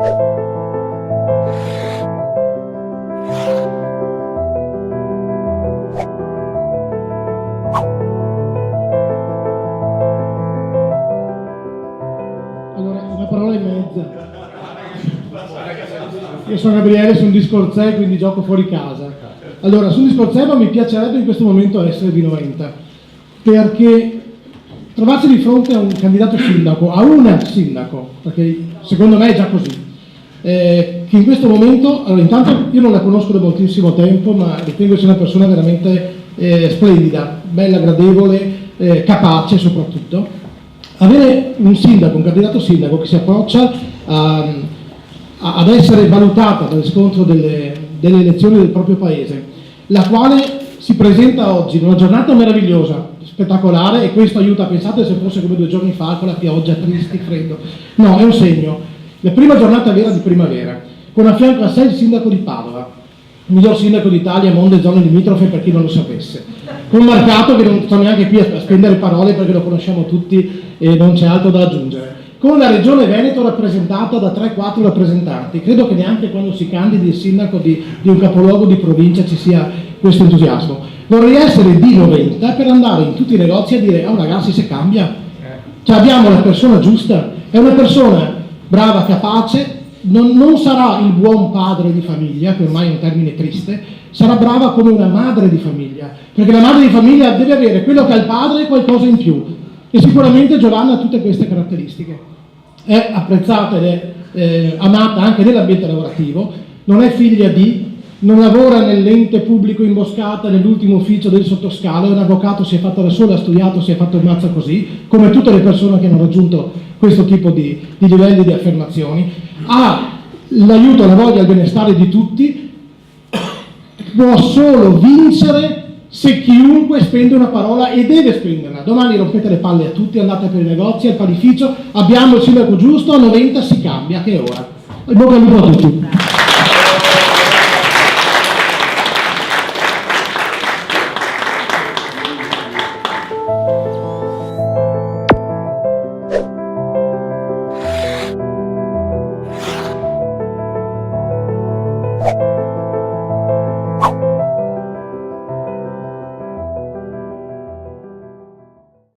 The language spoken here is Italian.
Allora, una parola e mezza. Io sono Gabriele, sono di Scorzè, quindi gioco fuori casa. Allora, su Scorzè mi piacerebbe in questo momento essere di Noventa, perché trovarsi di fronte a un candidato sindaco, a una sindaco, perché secondo me è già così, che in questo momento, allora intanto io non la conosco da moltissimo tempo, ma ritengo sia una persona veramente splendida, bella, gradevole, capace soprattutto. Avere un sindaco, un candidato sindaco che si approccia ad essere valutata dal riscontro delle elezioni del proprio paese, la quale si presenta oggi in una giornata meravigliosa, spettacolare, e questo aiuta. Pensate se fosse come 2 giorni fa con la pioggia, tristi, freddo. No, è un segno. La prima giornata vera di primavera, con a fianco a sé il sindaco di Padova, il miglior sindaco d'Italia, mondo e zone limitrofe per chi non lo sapesse, con Marcato che non sto neanche qui a spendere parole perché lo conosciamo tutti e non c'è altro da aggiungere, con la regione Veneto rappresentata da 3-4 rappresentanti. Credo che neanche quando si candidi il sindaco di un capoluogo di provincia ci sia questo entusiasmo. Vorrei essere di Noventa per andare in tutti i negozi a dire: oh ragazzi, se cambia, cioè abbiamo la persona giusta, è una persona brava, capace, non sarà il buon padre di famiglia, che ormai è un termine triste, sarà brava come una madre di famiglia, perché la madre di famiglia deve avere quello che ha il padre e qualcosa in più, e sicuramente Giovanna ha tutte queste caratteristiche. È apprezzata ed è amata anche nell'ambiente lavorativo, non è figlia di, non lavora nell'ente pubblico in Boscata, nell'ultimo ufficio del sottoscalo, è un avvocato, si è fatto da solo, ha studiato, si è fatto il mazzo così, come tutte le persone che hanno raggiunto questo tipo di livelli di affermazioni, ha l'aiuto, la voglia, il benestare di tutti, può solo vincere se chiunque spende una parola, e deve spenderla. Domani rompete le palle a tutti, andate per i negozi, al panificio, abbiamo il sindaco giusto, a Noventa si cambia, che è ora. E bocca al lupo a tutti.